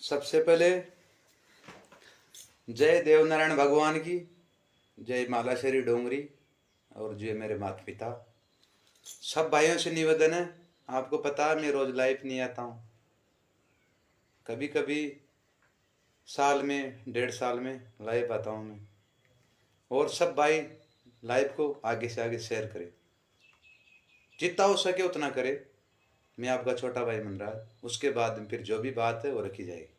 सबसे पहले जय देवनारायण भगवान की, जय मालाश्री डोंगरी और जय मेरे माता पिता। सब भाइयों से निवेदन है, आपको पता है मैं रोज लाइव नहीं आता हूँ, कभी कभी साल में 1.5 साल में लाइव आता हूँ मैं। और सब भाई लाइव को आगे से आगे शेयर करें, जितना हो सके उतना करें। मैं आपका छोटा भाई बन रहा है, उसके बाद में फिर जो भी बात है वो रखी जाएगी।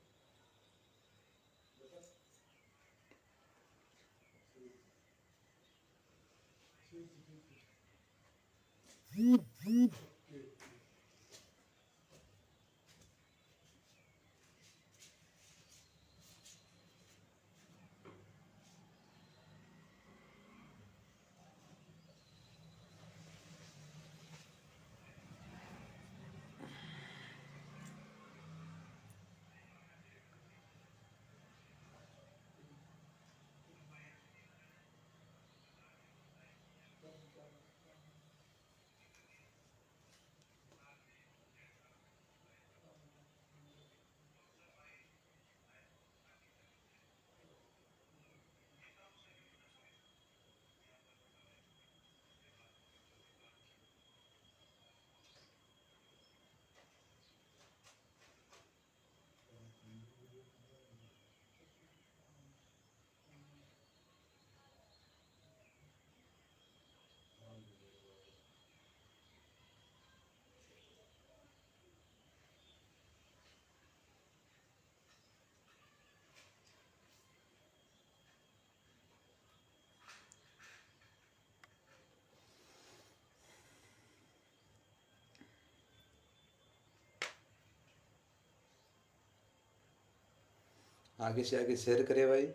आगे से आगे शेयर करें भाई,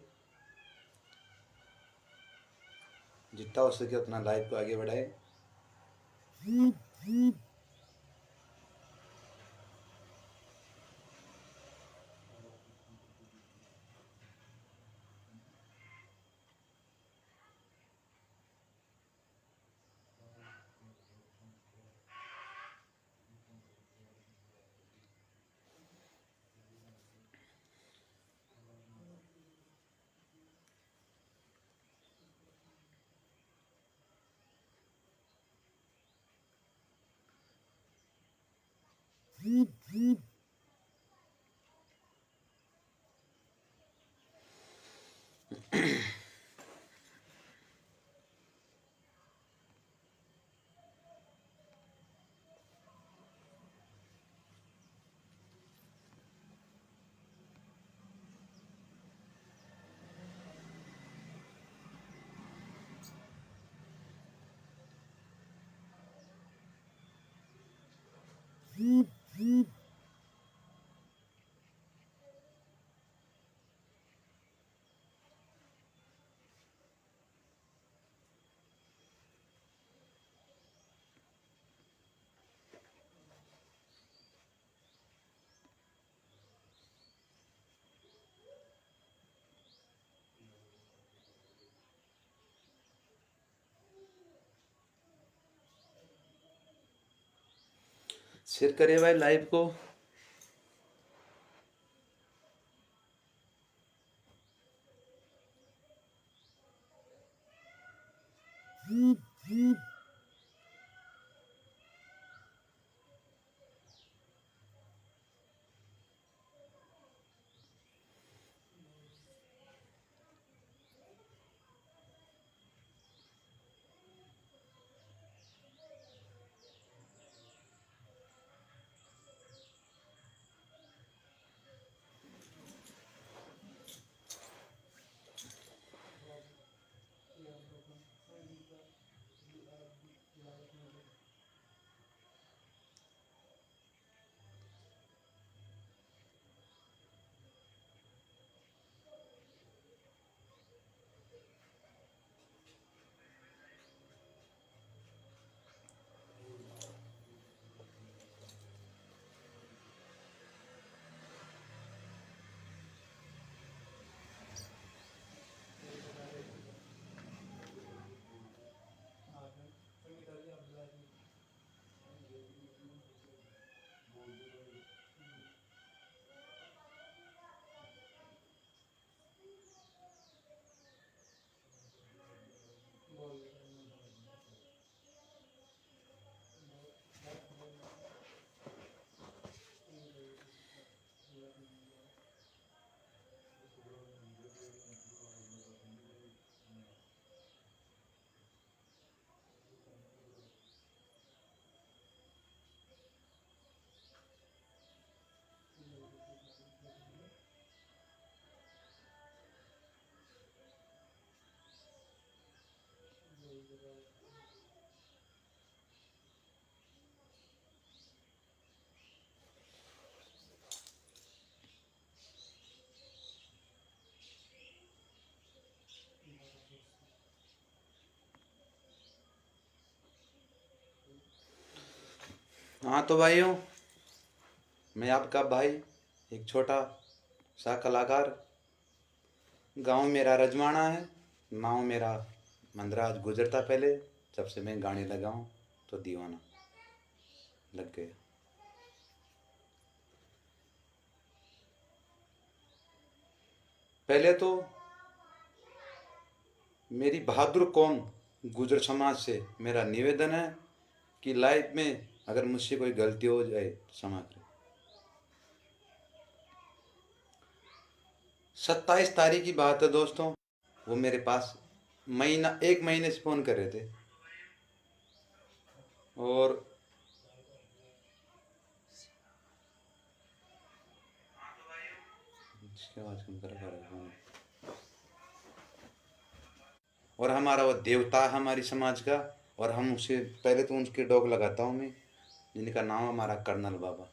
जितना हो सके उतना लाइव को आगे बढ़ाए। शेयर करिए भाई लाइव को। हाँ तो भाइयों, मैं आपका भाई, एक छोटा सा कलाकार। गांव मेरा रजवाड़ा है, नाव मेरा मंदराज गुजरता। पहले जब से मैं गाने लगाऊं तो दीवाना लग गया। पहले तो मेरी बहादुर कौम गुजर समाज से मेरा निवेदन है कि लाइफ में अगर मुझसे कोई गलती हो जाए तो क्षमा करें। 27 तारीख की बात है दोस्तों, वो मेरे पास एक महीने से फ़ोन कर रहे थे और इसकी आवाज़ कम कर पा रहे हैं। और हमारा वो देवता है हमारी समाज का, और हम उसे पहले तो उनके डॉग लगाता हूँ मैं, जिनका नाम हमारा कर्नल बाबा।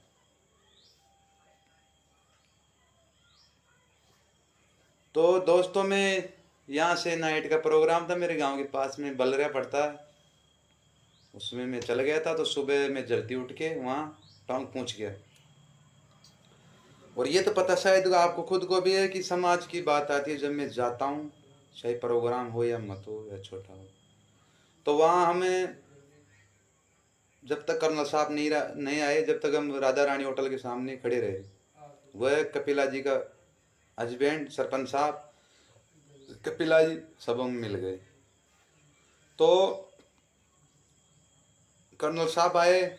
तो दोस्तों, मैं यहाँ से नाइट का प्रोग्राम था मेरे गांव के पास में बलरिया पड़ता है, उसमें मैं चल गया था। तो सुबह मैं जल्दी उठ के वहाँ टाउन पहुँच गया। और ये तो पता शायद आपको खुद को भी है कि समाज की बात आती है जब मैं जाता हूँ, चाहे प्रोग्राम हो या मत हो या छोटा हो, तो वहाँ हमें जब तक कर्नल साहब नहीं आए, जब तक हम राधा रानी होटल के सामने खड़े रहे। वह कपिला जी का हस्बैंड सरपंच साहब, कपिला जी सब हम मिल गए। तो कर्नल साहब आए,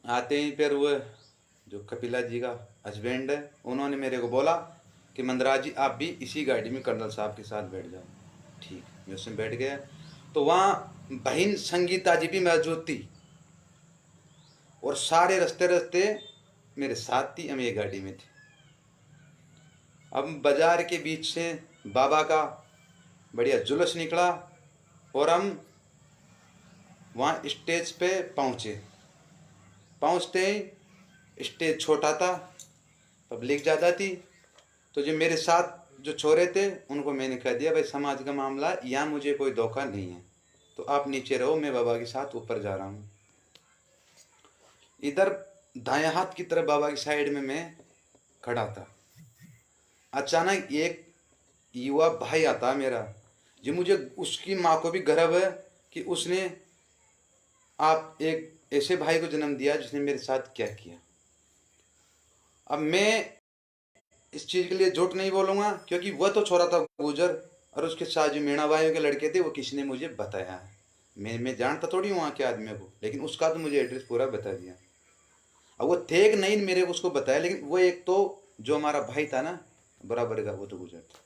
आते ही फिर वह जो कपिला जी का हस्बैंड है, उन्होंने मेरे को बोला कि मंदराज जी आप भी इसी गाड़ी में कर्नल साहब के साथ बैठ जाओ। ठीक, मैं उसमें बैठ गया। तो वहाँ बहन संगीता जी भी मौजूद थी, और सारे रास्ते रास्ते मेरे साथ थी, हम एक गाड़ी में थे। अब बाजार के बीच से बाबा का बढ़िया जुलूस निकला और हम वहाँ स्टेज पे पहुँचे। पहुँचते ही स्टेज छोटा था, पब्लिक ज़्यादा थी। तो जो मेरे साथ जो छोरे थे उनको मैंने कह दिया, भाई समाज का मामला, यहाँ मुझे कोई धोखा नहीं है, तो आप नीचे रहो, मैं बाबा के साथ ऊपर जा रहा हूँ। इधर दाएं हाथ की तरफ बाबा की साइड में मैं खड़ा था। अचानक एक युवा भाई आता मेरा, जो मुझे उसकी माँ को भी गर्व है कि उसने आप एक ऐसे भाई को जन्म दिया जिसने मेरे साथ क्या किया। अब मैं इस चीज़ के लिए झूठ नहीं बोलूँगा, क्योंकि वह तो छोरा था गुजर, और उसके साथ जो मीणा भाइयों के लड़के थे वो किसी ने मुझे बताया है। मैं जानता थोड़ी हूँ वहाँ के आदमियों को, लेकिन उसका तो मुझे एड्रेस पूरा बता दिया। अब वो थे कि नहीं मेरे को उसको बताया, लेकिन वो एक तो जो हमारा भाई था ना बराबर का, वो तो गुजर था।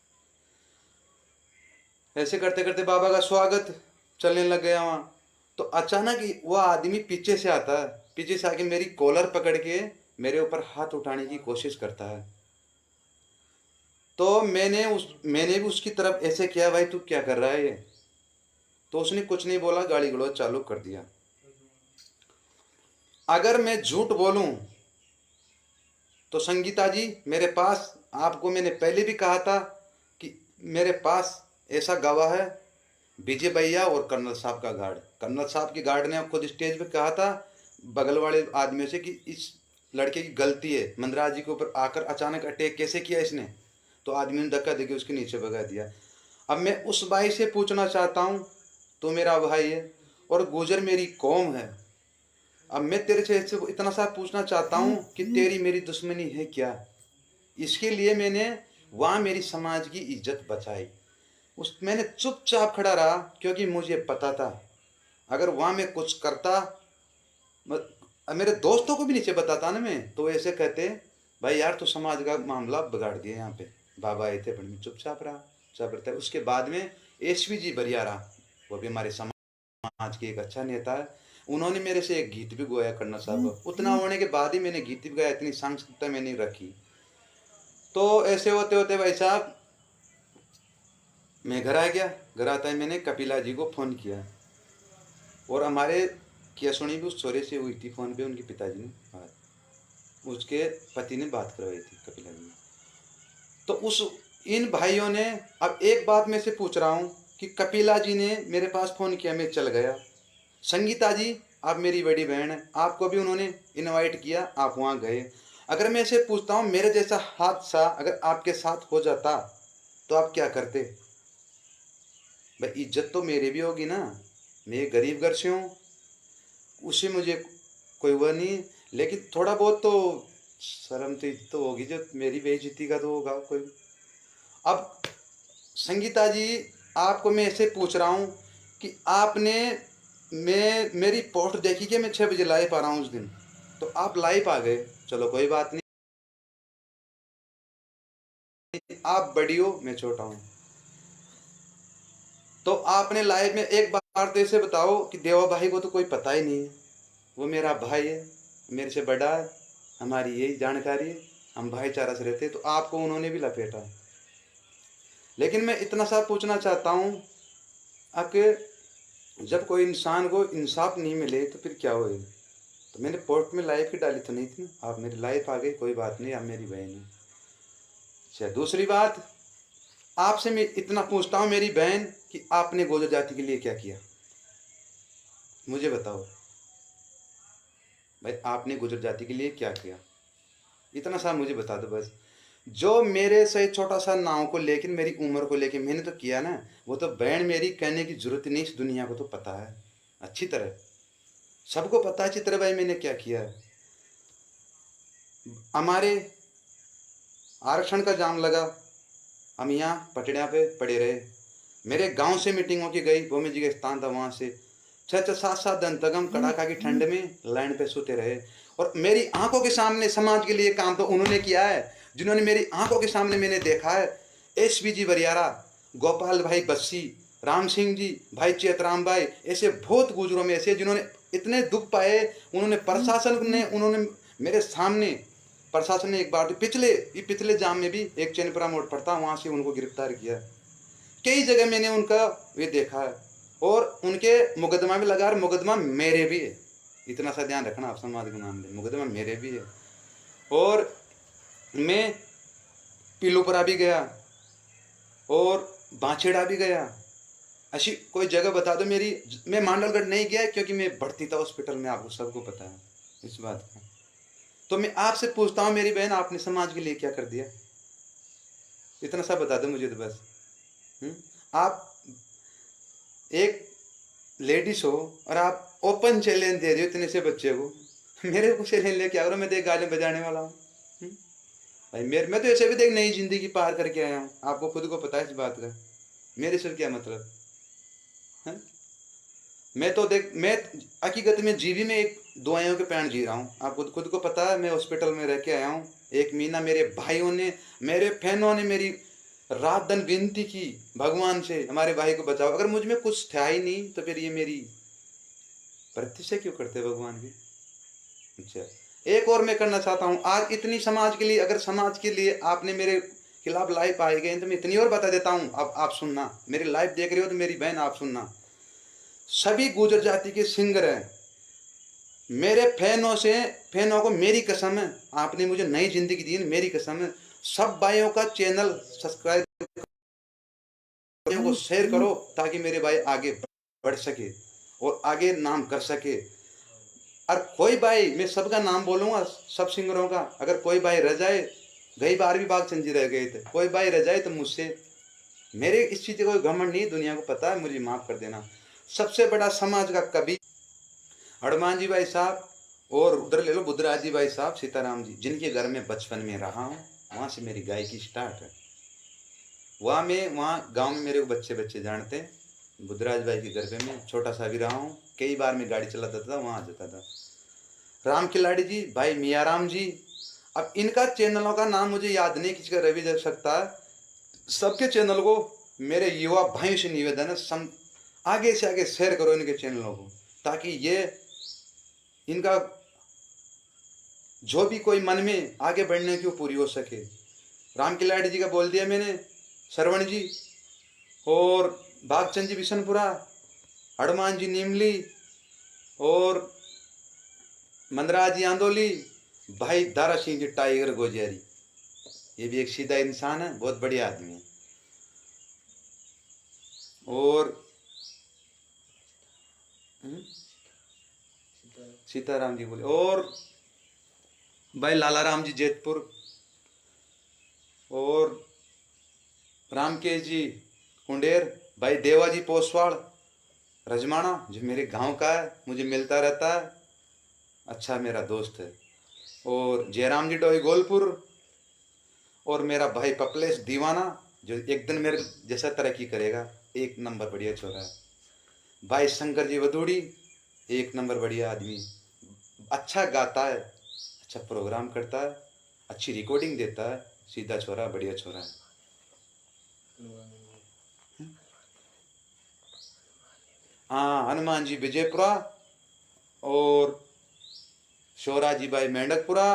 ऐसे करते करते बाबा का स्वागत चलने लग गया वहाँ। तो अचानक वो आदमी पीछे से आता है, पीछे से आके मेरी कॉलर पकड़ के मेरे ऊपर हाथ उठाने की कोशिश करता है। तो मैंने भी उसकी तरफ ऐसे किया, भाई तू क्या कर रहा है ये? तो उसने कुछ नहीं बोला, गाली गलौज चालू कर दिया। अगर मैं झूठ बोलूं तो संगीता जी, मेरे पास, आपको मैंने पहले भी कहा था कि मेरे पास ऐसा गवाह है, विजय भैया और कर्नल साहब का गार्ड। कर्नल साहब की गार्ड ने खुद स्टेज पे कहा था बगल वाले आदमियों से कि इस लड़के की गलती है, मंदराज जी के ऊपर आकर अचानक अटैक कैसे किया इसने। तो आदमी ने धक्का देके उसके नीचे भगा दिया। अब मैं उस भाई से पूछना चाहता हूँ, तो मेरा भाई है और गुजर मेरी कौम है। अब मैं तेरे से इतना सा पूछना चाहता हूँ कि तेरी मेरी दुश्मनी है क्या? इसके लिए मैंने वहाँ मेरी समाज की इज्जत बचाई। मैंने चुपचाप खड़ा रहा, क्योंकि मुझे पता था अगर वहाँ मैं कुछ करता, मेरे दोस्तों को भी नीचे बताता ना मैं, तो ऐसे कहते भाई यार तो समाज का मामला बिगाड़ दिया। यहाँ पे बाबा आए थे पर मैं चुपचाप रहा, चुप रहता है। उसके बाद में एसवी जी बरिया रहा, वो भी हमारे समाज के एक अच्छा नेता है। उन्होंने मेरे से एक गीत भी गाया कर्नल साहब। उतना होने के बाद ही मैंने गीत भी गाया, इतनी सांस्कृतिकता मैंने रखी। तो ऐसे होते होते भाई साहब मैं घर आ गया। घर आता है मैंने कपिला जी को फ़ोन किया, और हमारे किया सुनी भी उस छोरे से हुई थी फ़ोन पे, उनके पिताजी ने बात, उसके पति ने बात करवाई थी कपिला जी ने। तो उस इन भाइयों ने, अब एक बात मैं से पूछ रहा हूँ कि कपिला जी ने मेरे पास फ़ोन किया, मैं चल गया, संगीता जी आप मेरी बड़ी बहन है, आपको भी उन्होंने इनवाइट किया, आप वहाँ गए। अगर मैं ऐसे पूछता हूँ मेरे जैसा हादसा अगर आपके साथ हो जाता तो आप क्या करते? भाई इज्जत तो मेरी भी होगी ना, मैं गरीब घर से हूँ, उससे मुझे कोई वह नहीं, लेकिन थोड़ा बहुत तो शर्म तो होगी, जो मेरी बेइज्जती का तो होगा कोई। अब संगीता जी, आपको मैं ऐसे पूछ रहा हूँ कि आपने मेरी पोस्ट देखी कि मैं 6 बजे लाइव आ रहा हूँ उस दिन, तो आप लाइव आ गए, चलो कोई बात नहीं, आप बड़ी हो मैं छोटा हूँ। तो आपने लाइव में एक बार तो ऐसे बताओ कि देवा भाई को तो कोई पता ही नहीं है, वो मेरा भाई है, मेरे से बड़ा है, हमारी यही जानकारी है, हम भाईचारा से रहते, तो आपको उन्होंने भी लपेटा। लेकिन मैं इतना सा पूछना चाहता हूँ, कि जब कोई इंसान को इंसाफ नहीं मिले तो फिर क्या होए? तो मैंने पोर्ट में लाइफ की डाली तो नहीं थी ना, आप मेरी लाइफ आ गई, कोई बात नहीं, आप मेरी बहन है। अच्छा, दूसरी बात, आपसे मैं इतना पूछता हूँ मेरी बहन, कि आपने गोजर जाति के लिए क्या किया, मुझे बताओ भाई, आपने गुजर जाति के लिए क्या किया? इतना सा मुझे बता दो बस। जो मेरे से छोटा सा नाव को लेकिन मेरी उम्र को लेके मैंने तो किया ना, वो तो बहन मेरी कहने की जरूरत नहीं, इस दुनिया को तो पता है अच्छी तरह, सबको पता है चित्र भाई मैंने क्या किया है। हमारे आरक्षण का जाम लगा, हम यहाँ पटड़िया पे पड़े रहे, मेरे गांव से मीटिंग होके गई, वो जी का स्थान था, वहाँ से 6-7 दिन तक हम कड़ाका की ठंड में लाइन पे सोते रहे, और मेरी आंखों के सामने समाज के लिए काम तो उन्होंने किया है, जिन्होंने मेरी आंखों के सामने मैंने देखा है। एसपी जी वरियारा, गोपाल भाई बस्सी, राम सिंह जी, भाई चेतराम भाई, ऐसे बहुत गुजरों में ऐसे जिन्होंने इतने दुख पाए, उन्होंने प्रशासन ने, उन्होंने मेरे सामने, प्रशासन ने एक बार पिछले जाम में भी एक चैनपुरा मोड़ पड़ता, वहां से उनको गिरफ्तार किया। कई जगह मैंने उनका ये देखा है, और उनके मुकदमा भी लगा, और मुकदमा मेरे भी है, इतना सा ध्यान रखना आप समाज के मामले, मुकदमा मेरे भी है। और मैं पिलुपुरा भी गया और बांछेड़ा भी गया, ऐसी कोई जगह बता दो मेरी। मैं मांडलगढ़ नहीं गया क्योंकि मैं भर्ती था हॉस्पिटल में, आपको सबको पता है इस बात का। तो मैं आपसे पूछता हूँ मेरी बहन, आपने समाज के लिए क्या कर दिया? इतना सा बता दो मुझे तो बस। आप एक लेडीज हो और आप ओपन चैलेंज दे रहे हो इतने से बच्चे को, मेरे को चैलेंज लेके आ रहा हूँ, मैं देख गाली बजाने वाला हूँ? भाई मैं तो ऐसे भी देख नई जिंदगी पार करके आया हूँ, आपको खुद को पता है इस बात का, मेरे से क्या मतलब है? मैं तो देख, मैं हकीकत में जीवी में एक दुआओं के पैण जी रहा हूँ, आपको खुद को पता है, मैं हॉस्पिटल में रह के आया हूँ 1 महीना, मेरे भाइयों ने, मेरे फैनों ने मेरी रात दिन विनती की भगवान से, हमारे भाई को बचाओ, अगर मुझ में कुछ था ही नहीं तो फिर ये मेरी प्रतिष्ठा क्यों करते भगवान की? अच्छा, एक और मैं करना चाहता हूँ, आज इतनी समाज के लिए, अगर समाज के लिए आपने मेरे खिलाफ लाइव आए गए तो मैं इतनी और बता देता हूँ, अब आप सुनना, मेरी लाइव देख रहे हो तो मेरी बहन आप सुनना, सभी गुजर जाति के सिंगर हैं, मेरे फैनों को मेरी कसम है, आपने मुझे नई जिंदगी दी, मेरी कसम है, सब भाइयों का चैनल सब्सक्राइब को शेयर करो, ताकि मेरे भाई आगे बढ़ सके और आगे नाम कर सके। और कोई भाई, मैं सबका नाम बोलूंगा सब सिंगरों का, अगर कोई भाई रह जाए, गई बार भी बागचंद जी रह गए थे, कोई भाई रह जाए तो मुझसे, मेरे इस चीज का कोई घमंड नहीं, दुनिया को पता है, मुझे माफ कर देना। सबसे बड़ा समाज का कवि हनुमान जी भाई साहब, और उधर ले लो बुद्धराज जी भाई साहब, सीताराम जी, जिनके घर में बचपन में रहा हूँ, वहां से मेरी गायकी स्टार्ट है। वहाँ गांव में मेरे को बच्चे बच्चे जानते हैं, बुद्धराज भाई के घर पे मैं छोटा सा भी रहा हूँ, कई बार मैं गाड़ी चलाता था, वहाँ जाता था। राम खिलाड़ी जी, भाई मियाँ राम जी, अब इनका चैनलों का नाम मुझे याद नहीं, किसी का रवि जा सकता है, सबके चैनल को मेरे युवा भाइयों से निवेदन है, आगे से आगे शेयर करो इनके चैनलों को, ताकि ये इनका जो भी कोई मन में आगे बढ़ने की पूरी हो सके। राम खिलाड़ी जी का बोल दिया मैंने, श्रवण जी और भागचंद जी बिशनपुरा, हनुमान जी नीमली और मंदराज जी आंदोली, भाई दारा सिंह जी टाइगर गोजियारी, ये भी एक सीधा इंसान है, बहुत बढ़िया आदमी है। और सीताराम जी बोले। और भाई लाला राम जी जैतपुर, और रामकेश जी कुंडेर, भाई देवा जी पोसवाड़ रजमाना जो मेरे गांव का है, मुझे मिलता रहता है, अच्छा मेरा दोस्त है। और जयराम जी डोई गोलपुर, और मेरा भाई पपलेश दीवाना जो एक दिन मेरे जैसा तरक्की करेगा, एक नंबर बढ़िया छोरा है। भाई शंकर जी वदूड़ी, एक नंबर बढ़िया आदमी, अच्छा गाता है, अच्छा प्रोग्राम करता है, अच्छी रिकॉर्डिंग देता है, सीधा छोरा, बढ़िया छोरा है। हाँ, हनुमान जी विजयपुरा, और शोरा जी भाई मेंढकपुरा,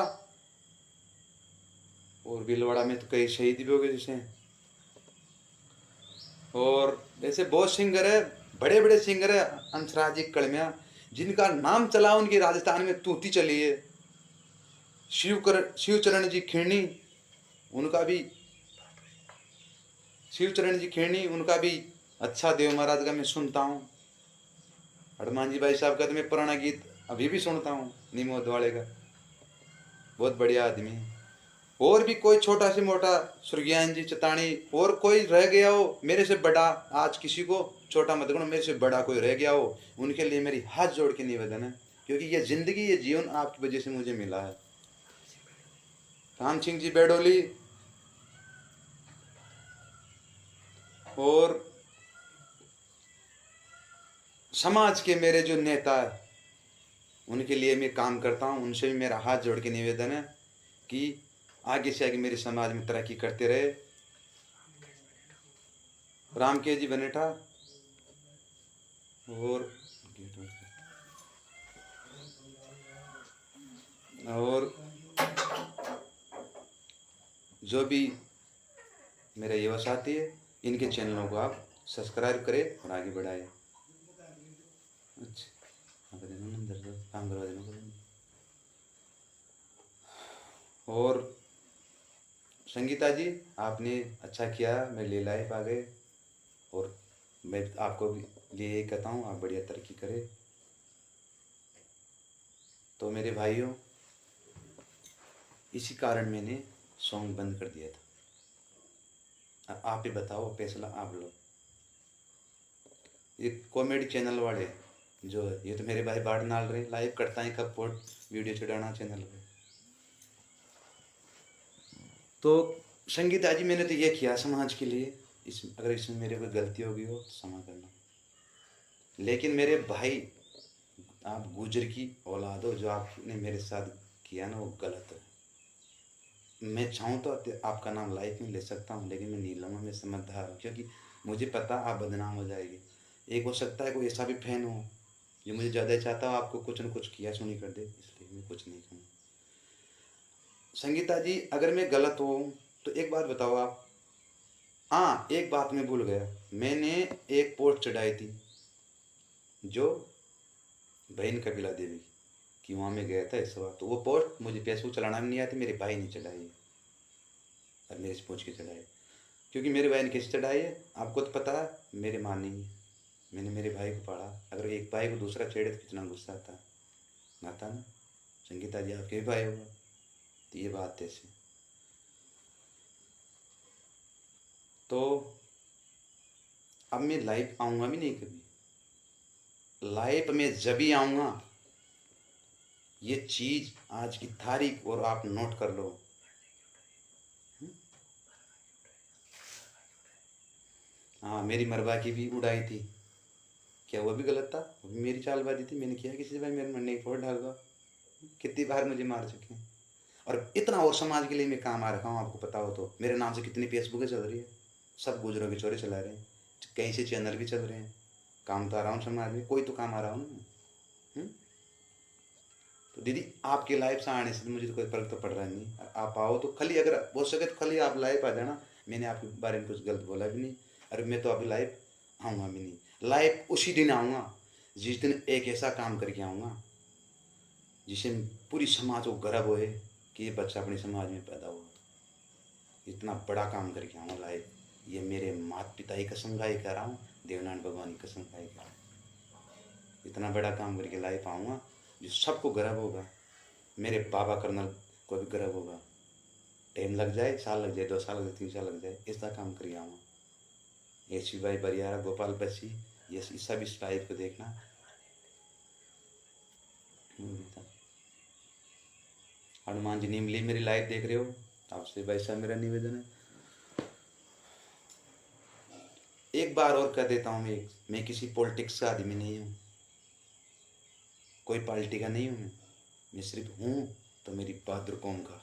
और भीलवाड़ा में तो कई शहीद भी हो गए जैसे। और ऐसे बहुत सिंगर है, बड़े बड़े सिंगर है, अंशराज जी कड़मिया, जिनका नाम चला उनकी राजस्थान में तूती चली है। शिवचरण जी खीरनी, उनका भी, शिवचरण जी खीरनी उनका भी अच्छा देव महाराज का मैं सुनता हूँ। हनुमान जी भाई साहब का तो मैं पुराना गीत अभी भी सुनता हूँ, निमोद वाले का, बहुत बढ़िया आदमी है। और भी कोई छोटा से मोटा, सुरज्ञान जी चतानी, और कोई रह गया हो मेरे से बड़ा, आज किसी को छोटा मत करो, मेरे से बड़ा कोई रह गया हो, उनके लिए मेरी हाथ जोड़ के निवेदन है, क्योंकि ये जिंदगी, ये जीवन आपकी वजह से मुझे मिला है। राम सिंह जी बेडोली, और समाज के मेरे जो नेता है उनके लिए मैं काम करता हूँ, उनसे भी मेरा हाथ जोड़ के निवेदन है कि आगे से आगे मेरे समाज में तरक्की करते रहे। राम के जी बनेठा, और जो भी मेरे युवा साथी है, इनके चैनलों को आप सब्सक्राइब करें और आगे बढ़ाएं। अच्छा, काम करवा देना। और संगीता जी, आपने अच्छा किया, मैं ले लाइफ आ गए, और मैं आपको भी ये कहता हूँ, आप बढ़िया तरक्की करें। तो मेरे भाइयों, इसी कारण मैंने सॉन्ग बंद कर दिया था। आप ही बताओ, फैसला आप लो। ये कॉमेडी चैनल वाले जो, ये तो मेरे भाई बाढ़ नाल रहे, लाइव करता है कब पोस्ट वीडियो चढ़ाना चैनल पे। तो संगीता जी, मैंने तो ये किया समाज के लिए, अगर इसमें मेरे कोई गलती होगी हो तो क्षमा करना। लेकिन मेरे भाई, आप गुजर की औलाद हो, जो आपने मेरे साथ किया ना वो गलत है। मैं चाहूँ तो आपका नाम लाइफ में ले सकता हूँ, लेकिन मैं नहीं लूँगा, मैं समझदार हूँ, क्योंकि मुझे पता आप बदनाम हो जाएगी। एक हो सकता है कोई ऐसा भी फैन हो जो मुझे ज़्यादा चाहता हो आपको कुछ न कुछ किया सुनी कर दे, इसलिए मैं कुछ नहीं कहूँ। संगीता जी, अगर मैं गलत हूँ तो एक बात बताओ आप। हाँ, एक बात मैं भूल गया, मैंने एक पोस्ट चढ़ाई थी जो बहन कपिला देवी कि वहाँ में गया था इस बार, तो वो पोस्ट मुझे फेसबुक चलाना भी नहीं आती, मेरे भाई ने चढ़ाई और मेरे से पूछ के चढ़ाई। क्योंकि मेरे भाई ने कैसे चढ़ाई है आपको तो पता है, मेरे माँ नहीं है, मैंने मेरे भाई को पढ़ा, अगर एक भाई को दूसरा छेड़े तो कितना गुस्सा आता ना। संगीता जी, आपके भी भाई होगा, तो ये बात ऐसी। तो अब मैं लाइव आऊँगा भी नहीं कभी, लाइव में जब ही आऊँगा, ये चीज़ आज की तारीख और आप नोट कर लो। हाँ, मेरी मरवा की भी उड़ाई थी, क्या वो भी गलत था? वो भी मेरी चालबाजी थी, मैंने किया किसी से भाई मेरे मरने की फोड़ डाल दो, कितनी बार मुझे मार चुके हैं, और इतना और समाज के लिए मैं काम आ रखा हूँ, आपको पता हो तो। मेरे नाम से कितनी फेसबुकें चल रही है, सब गुजरों के चोरे चला रहे हैं, कहीं से चैनल भी चल रहे हैं, काम तो आ रहा हूँ समाज में, कोई तो काम आ रहा हूँ ना। तो दीदी, आपके लाइव से आने से मुझे तो कोई फर्क तो पड़ रहा नहीं, आप आओ तो खाली, अगर हो सके तो खाली आप लाइव आ जाना, मैंने आपके बारे में कुछ गलत बोला भी नहीं, अरे मैं तो अभी लाइव आऊँगा भी नहीं। लाइव उसी दिन आऊँगा जिस दिन एक ऐसा काम करके आऊँगा जिससे पूरी समाज को गर्व होए कि ये बच्चा अपने समाज में पैदा हुआ, इतना बड़ा काम करके आऊँगा लाइव। ये मेरे माता पिता की कसम खाई कह रहा हूँ, देवनारायण भगवान की कसम खाई कह रहा हूँ, इतना बड़ा काम करके लाइव आऊँगा। जो सबको गर्व होगा, मेरे बाबा कर्नल को भी गर्व होगा। टाइम लग जाए, साल लग जाए, 2 साल लग जाए, 3 साल लग जाए, ऐसा काम करिए हम। एस भाई बरियारा, गोपाल बच्ची, ये सब इस लाइव को देखना। हनुमान जी नीमली मेरी लाइव देख रहे हो, आपसे भाई साहब मेरा निवेदन है, एक बार और कह देता हूँ, मैं किसी पॉलिटिक्स का आदमी नहीं हूँ, कोई पार्टी का नहीं हूँ, मैं सिर्फ हूँ तो मेरी बहादुर कौम का।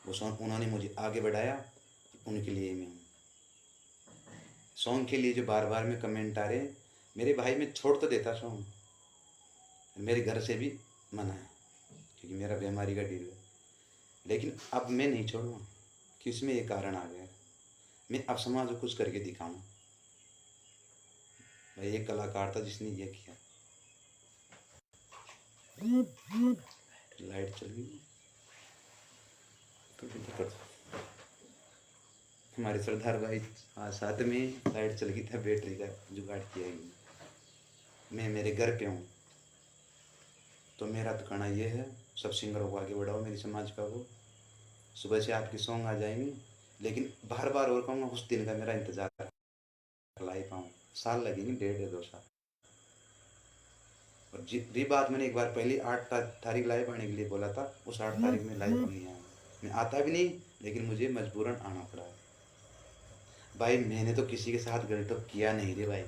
वो सॉन्ग उन्होंने मुझे आगे बढ़ाया, उनके लिए मैं हूँ। सॉन्ग के लिए जो बार बार में कमेंट आ रहे हैं, मेरे भाई मैं छोड़ तो देता सॉन्ग, मेरे घर से भी मना है क्योंकि मेरा बीमारी का डील है, लेकिन अब मैं नहीं छोड़ूंगा कि उसमें ये कारण आ गया। मैं अब समाज को कुछ करके दिखाऊं। भाई एक कलाकार था जिसने ये किया। लाइट चल गई तो हमारे सरदार भाई साथ में लाइट चल गई था, बैटरी का जुगाड़ किया गया। मैं मेरे घर पे हूँ तो मेरा तो कहना ये है, सब सिंगरों को आगे बढ़ाओ मेरी समाज का। वो सुबह से आपकी सॉन्ग आ जाएंगे, लेकिन बार बार और कहूँगा उस दिन का मेरा इंतजार ला ही पाऊँ। साल लगेंगे, 1.5 या 2 साल। और जितनी बात मैंने एक बार पहले 8 तारीख लाइव आने के लिए बोला था, उस 8 तारीख में लाइव नहीं आया। मैं आता भी नहीं, लेकिन मुझे मजबूरन आना पड़ा है। भाई मैंने तो किसी के साथ गलत तो किया नहीं रे भाई।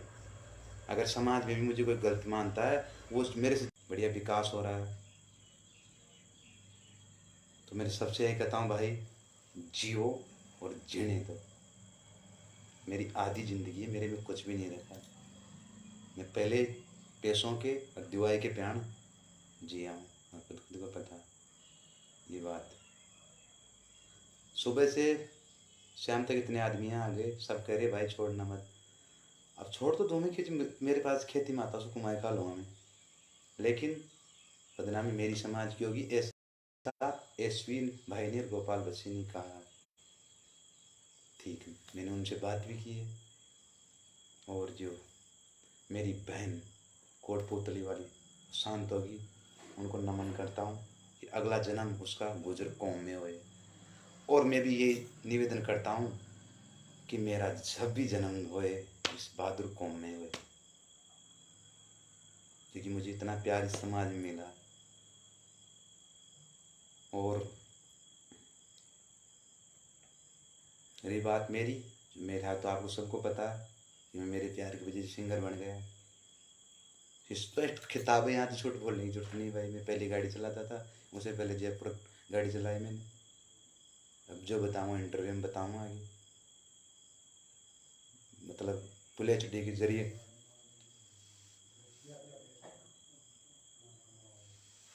अगर समाज में भी मुझे कोई गलत मानता है, वो मेरे से बढ़िया विकास हो रहा है, तो मेरे सबसे यही कहता हूँ भाई, जियो और जीने दो। मेरी आधी ज़िंदगी है, मेरे में कुछ भी नहीं रखा है। मैं पहले पैसों के और दिवाई के प्याण जिया हूँ, और खुद को पता ये बात। सुबह से शाम तक इतने आदमी आ गए, सब कह रहे भाई छोड़ना मत। अब छोड़ तो दो, मैं मेरे पास खेती माता से कमाई खा लूँगा मैं, लेकिन बदनामी मेरी समाज की होगी, ऐसा एसवी भाई ने और गोपाल बच्ची ने कहा। ठीक है, मैंने उनसे बात भी की है। और जो मेरी बहन कोटपुतली वाली शांत होगी, उनको नमन करता हूँ कि अगला जन्म उसका गुजर कौम में होए। और मैं भी ये निवेदन करता हूँ कि मेरा जब भी जन्म होए इस बहादुर कौम में होए, क्योंकि मुझे इतना प्यार इस समाज में मिला। और रही बात मेरी, मेरा तो आपको सबको पता है कि मैं मेरे प्यार की वजह से सिंगर बन गया। स्पष्ट खिताब है, यहाँ तो झूठ बोलने की जरूरत नहीं भाई। मैं पहली गाड़ी चलाता था, उससे पहले जयपुर गाड़ी चलाई मैंने। अब जो बताऊँ इंटरव्यू में बताऊँगा आगे, मतलब फुल HD के जरिए।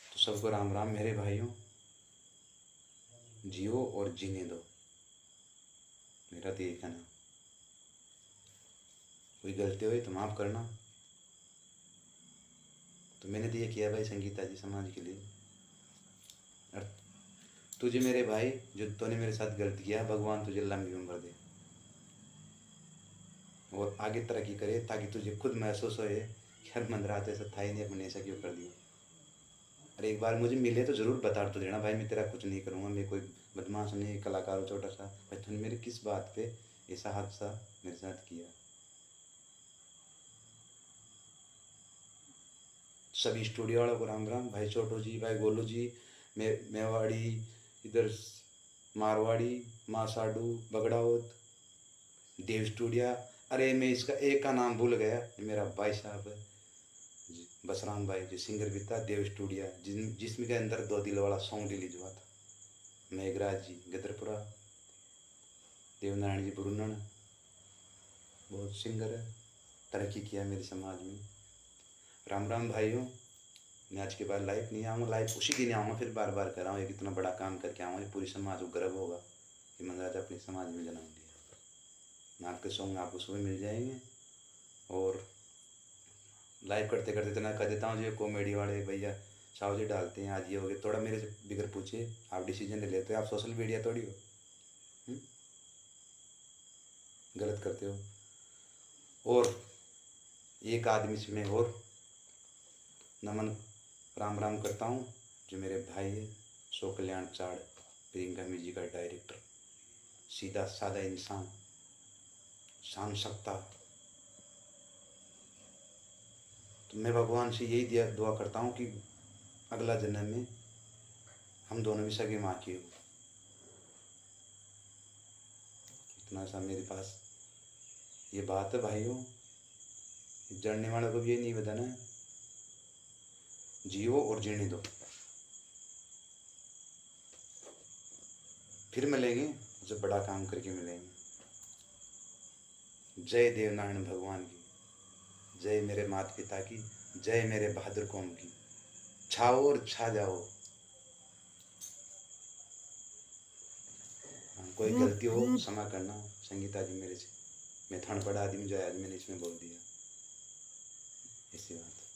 तो सबको राम राम मेरे भाइयों, जियो और जीने दो, मेरा तो यही कहना। कोई गलती हुई तो माफ़ करना। तो मैंने तो ये किया भाई संगीता जी समाज के लिए। और तुझे मेरे भाई, जो तूने मेरे साथ गलत किया, भगवान तुझे लंबी उम्र दे और आगे तरक्की करे, ताकि तुझे खुद महसूस हो कि हर मंद रात ऐसा था ही नहीं, अपने ऐसा क्यों कर दिया। और एक बार मुझे मिले तो ज़रूर बता तो देना भाई, मैं तेरा कुछ नहीं करूँगा, मैं कोई बदमाश नहीं, कलाकार हूँ छोटा सा। भाई तूने मेरे किस बात पे ऐसा हादसा मेरे साथ किया। सभी स्टूडियो वालों को राम राम, भाई छोटू जी, भाई गोलू जी, मेवाड़ी, इधर मारवाड़ी, मासाडू, बगड़ाउत, देव स्टूडियो। अरे मैं इसका एक का नाम भूल गया, मेरा भाई साहब है बसराम भाई, जो सिंगर भी था, देव स्टूडियो, जिसमें के अंदर 2 दिल वाला सॉन्ग रिलीज हुआ था। मेघराज जी गदरपुरा, देवनारायण जी बुरुनन, बहुत सिंगर है, तरक्की किया मेरे समाज में। राम राम भाइयों, मैं आज के बाद लाइव नहीं आऊँगा, लाइव उसी दिन आऊँगा, फिर बार बार कर रहा हूँ, एक इतना बड़ा काम करके आऊँगा, पूरी समाज को गर्व होगा कि मनराज अपने समाज में जन्म लिया। मैं आपके सॉन्ग आपको सुबह मिल जाएंगे। और लाइव करते करते इतना कह देता हूँ, जो कॉमेडी वाले भैया साहब जी डालते हैं, आज ये हो गया, थोड़ा मेरे से बिगर पूछिए, आप डिसीजन ले लेते हो, आप सोशल मीडिया थोड़ी हो, गलत करते हो। और एक आदमी से मैं और नमन राम राम करता हूँ जो मेरे भाई है सो कल्याण चाड़, प्रियंका म्यूजिक का डायरेक्टर, सीधा साधा इंसान, शान सकता। तो मैं भगवान से यही दुआ करता हूँ कि अगला जन्म में हम दोनों भी सगे माँ की हो। इतना सा मेरे पास ये बात है भाइयों, जानने वालों को भी ये नहीं बताना है, जियो और जीने दो। फिर मिलेंगे जब बड़ा काम करके मिलेंगे। जय देवनारायण भगवान की, जय मेरे माता पिता की, जय मेरे बहादुर कौम की। छाओ और छा जाओ। कोई गलती हो क्षमा करना संगीता जी मेरे से, मैं थन पड़ा आदमी जो आज मैंने इसमें बोल दिया ऐसी बात।